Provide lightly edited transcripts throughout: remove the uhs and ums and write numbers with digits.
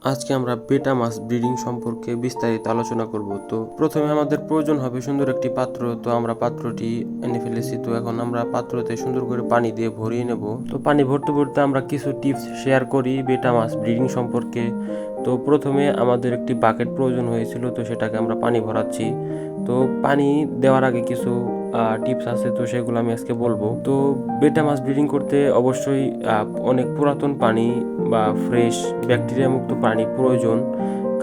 আজকে আমরা বেটা মাছ ব্রিডিং সম্পর্কে বিস্তারিত আলোচনা করব। তো প্রথমে আমাদের প্রয়োজন হবে সুন্দর একটি পাত্র। তো আমরা পাত্রটি এনে ফেলেছি। তো এখন আমরা পাত্রতে সুন্দর করে পানি দিয়ে ভরিয়ে নেব। তো পানি ভরতে ভরতে আমরা কিছু টিপস শেয়ার করি বেটা মাছ ব্রিডিং সম্পর্কে। তো প্রথমে আমাদের একটি বাকেট প্রয়োজন হয়েছিল, তো সেটাকে আমরা পানি ভরাচ্ছি। তো পানি দেওয়ার আগে কিছু টিপস আছে, তো সেগুলো আমি আজকে বলবো। তো বেটা মাছ ব্রিডিং করতে অবশ্যই অনেক পুরাতন পানি বা ফ্রেশ ব্যাকটেরিয়া মুক্ত পানি প্রয়োজন,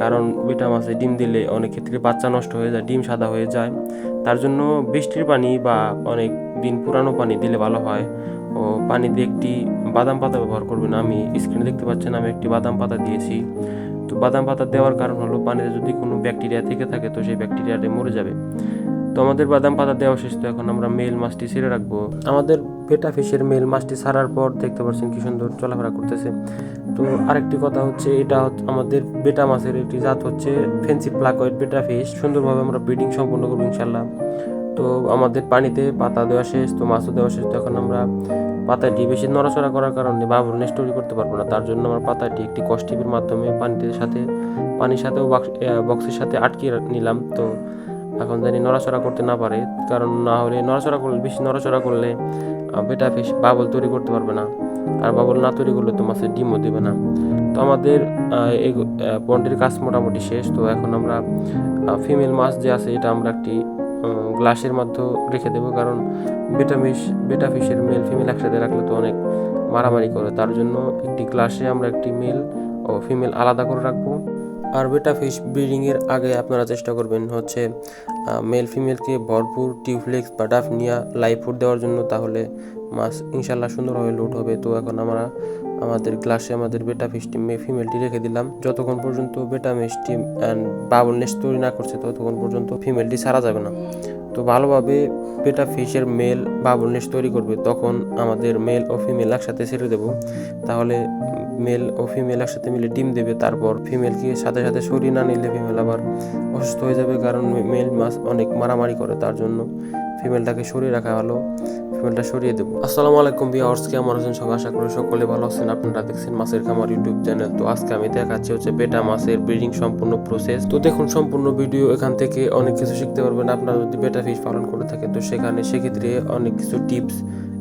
কারণ বেটা মাছে ডিম দিলে অনেক ক্ষেত্রে বাচ্চা নষ্ট হয়ে যায়, ডিম সাদা হয়ে যায়। তার জন্য বৃষ্টির পানি বা অনেক দিন পুরানো পানি দিলে ভালো হয়। ও পানিতে একটি বাদাম পাতা ব্যবহার করবেন। আমি স্ক্রিনে দেখতে পাচ্ছেন আমি একটি বাদাম পাতা দিয়েছি। তো বাদাম পাতা দেওয়ার কারণ হলো পানিতে যদি কোনো ব্যাকটেরিয়া থেকে থাকে তো সেই ব্যাকটেরিয়াটি মরে যাবে। তো আমাদের বাদাম পাতা দেওয়া শেষ। তো এখন আমরা মেল মাছটি ছেড়ে রাখবো। আমাদের বেটা ফিশের মেল মাছটি ছাড়ার পর দেখতে পাচ্ছেন কি সুন্দর চলাফেরা করতেছে। তো আরেকটি কথা হচ্ছে, এটা আমাদের বেটা মাছের একটি জাত হচ্ছে ফেন্সি প্লাকয়েড বেটা ফিশ। সুন্দরভাবে আমরা ব্রিডিং সম্পন্ন করবো ইনশাল্লাহ। তো আমাদের পানিতে পাতা দেওয়া শেষ, তো মাছও দেওয়া শেষ। তো এখন আমরা পাতাটি বেশি নড়াচড়া করার কারণে বাবুল নেস্ট তৈরি করতে পারবো না। তার জন্য আমরা পাতাটি একটি কষ্টিপের মাধ্যমে পানির সাথে বক্সের সাথে আটকে নিলাম। তো এখন জানি নড়াচড়া করতে না পারে, কারণ না হলে বেশি নড়াচড়া করলে বেটা ফিশ বাবল তৈরি করতে পারবে না, আর বাবল না তৈরি করলে তো মাছের ডিমও দেবে না। তো আমাদের এই পন্ডের কাজ মোটামুটি শেষ। তো এখন আমরা ফিমেল মাছ যে আছে এটা আমরা একটি গ্লাসের মধ্যে রেখে দেবো, কারণ বেটা ফিশের মেল ফিমেল একসাথে রাখলে তো অনেক মারামারি করে। তার জন্য একটি গ্লাসে আমরা একটি মেল ও ফিমেল আলাদা করে রাখবো। আর বেটা ফিশ ব্রিডিংয়ের আগে আপনারা চেষ্টা করবেন হচ্ছে মেল ফিমেলকে ভরপুর টিউফ্লেক্স বা ডাফনিয়া লাইভ ফুড দেওয়ার জন্য, তাহলে মাছ ইনশাল্লাহ সুন্দরভাবে লোড হবে। তো এখন আমরা আমাদের গ্লাসে আমাদের বেটা ফিশটি ফিমেলটি রেখে দিলাম। যতক্ষণ পর্যন্ত বেটা মিষ্টি বাবল নেস্ট তৈরি না করছে ততক্ষণ পর্যন্ত ফিমেলটি ছাড়া যাবে না। তো ভালোভাবে বেটা ফিশের মেল বাবল নেস্ট তৈরি করবে, তখন আমাদের মেল ও ফিমেল একসাথে ছেড়ে দেবো। তাহলে মেল ও ফিমেল একসাথে মিলে ডিম দেবে। তারপর ফিমেলকে সাথে সাথে সরিয়ে না নিলে ফিমেল আবার অসুস্থ হয়ে যাবে, কারণ মেল মাছ অনেক মারামারি করে। তার জন্য ফিমেলটাকে সরিয়ে রাখা হলো, ফিমেলটা সরিয়ে দেবো। আসসালামু আলাইকুম ভিউয়ার্স, কেমন আছেন সবাই? আশা করি সকলে ভালো আছেন। আপনারা দেখছেন মাছের খামার ইউটিউব চ্যানেল। তো আজকে আমি দেখাচ্ছি হচ্ছে বেটা মাছের ব্রিডিং সম্পূর্ণ প্রসেস। তো দেখুন সম্পূর্ণ ভিডিও, এখান থেকে অনেক কিছু শিখতে পারবেন। আপনারা যদি বেটা ফিশ পালন করে থাকেন তো সেক্ষেত্রে অনেক কিছু টিপস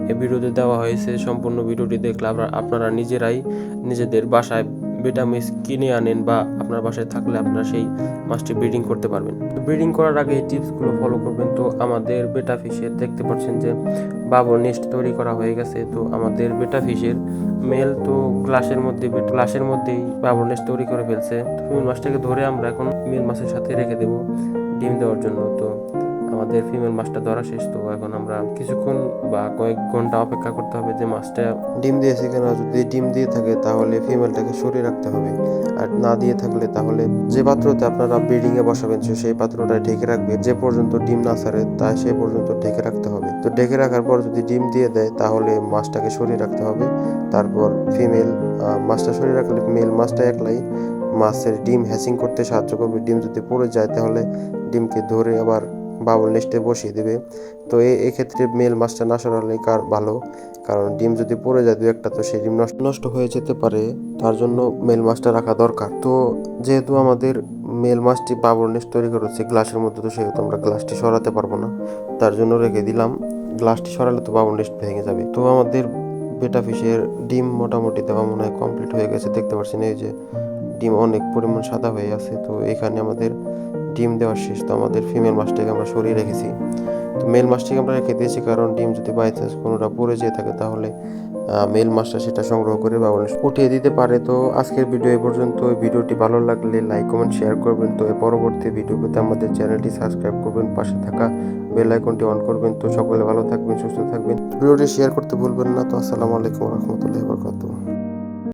এই ভিডিওতে দেওয়া হয়েছে। সম্পূর্ণ ভিডিওটি দেখলে আপনারা নিজেরাই নিজেদের বাসায় বেটা মাছ কিনে আনেন, বা আপনার বাসায় থাকলে আপনারা সেই মাছটি ব্রিডিং করতে পারবেন। ব্রিডিং করার আগে এই টিপসগুলো ফলো করবেন। তো আমাদের বেটা ফিশের দেখতে পাচ্ছেন যে বাবল নেস্ট তৈরি করা হয়ে গেছে। তো আমাদের বেটা ফিশের মেল তো গ্লাসের মধ্যেই বাবল নেস্ট তৈরি করে ফেলছে। তো ফিমেল মাছটাকে ধরে আমরা এখন মেল মাছের সাথে রেখে দেবো ডিম দেওয়ার জন্য। তো আমাদের ফিমেল মাছটা ধরা শেষ। তো এখন আমরা কিছুক্ষণ বা কয়েক ঘন্টা অপেক্ষা করতে হবে যে মাছটা ডিম দিয়েছে কিনা। যদি ডিম দিয়ে থাকে তাহলে ফিমেলটাকে সরিয়ে রাখতে হবে, আর না দিয়ে থাকলে তাহলে যে পাত্রতে আপনারা ব্রিডিং এ বসাবেন সেই পাত্রটা ঢেকে রাখবেন। যে পর্যন্ত ডিম না ছাড়ে তা সে পর্যন্ত ঢেকে রাখতে হবে। তো ঢেকে রাখার পর যদি ডিম দিয়ে দেয় তাহলে মাছটাকে সরিয়ে রাখতে হবে। তারপর ফিমেল মাছটা সরিয়ে রাখলে মেল মাছটা একলাই মাছের ডিম হ্যাচিং করতে সাহায্য করবে। ডিম যদি পড়ে যায় তাহলে ডিমকে ধরে আবার বাবল নেস্টে বসিয়ে দেবে। তো এক্ষেত্রে মেল মাছটা না সরালে ভালো, কারণ ডিম যদি পড়ে যায় দু একটা তো সেই ডিম নষ্ট হয়ে যেতে পারে। তার জন্য মেল মাছটা রাখা দরকার। তো যেহেতু আমাদের মেল মাছটি বাবল নেস্ট তৈরি করেছে গ্লাসের মধ্যে, তো সেহেতু আমরা গ্লাসটি সরাতে পারবো না, তার জন্য রেখে দিলাম। গ্লাসটি সরালে তো বাবল নেস্ট ভেঙে যাবে। তো আমাদের বেটা ফিশের ডিম মোটামুটি দেওয়া মনে হয় কমপ্লিট হয়ে গেছে। দেখতে পাচ্ছেন এই যে ডিম অনেক পরিমাণ সাদা হয়ে আছে। তো এখানে আমাদের ডিম দেওয়া শেষ। তো আমাদের ফিমেল মাছটাকে আমরা সরিয়ে রেখেছি। তো মেল মাছটাকে আমরা রেখে দিয়েছি, কারণ ডিম যদি বাই চান্স কোনোটা পড়ে যেয়ে থাকে তাহলে মেল মাছটা সেটা সংগ্রহ করে বা উঠিয়ে দিতে পারে। তো আজকের ভিডিও এই পর্যন্ত। ভিডিওটি ভালো লাগলে লাইক কমেন্ট শেয়ার করবেন। তো এর পরবর্তী ভিডিও পেতে আমাদের চ্যানেলটি সাবস্ক্রাইব করবেন, পাশে থাকা বেল আইকনটি অন করবেন। তো সকলে ভালো থাকবেন, সুস্থ থাকবেন, ভিডিওটি শেয়ার করতে ভুলবেন না। তো আসসালামু আলাইকুম রহমতুল্লাহি ওয়া বারাকাতুহু।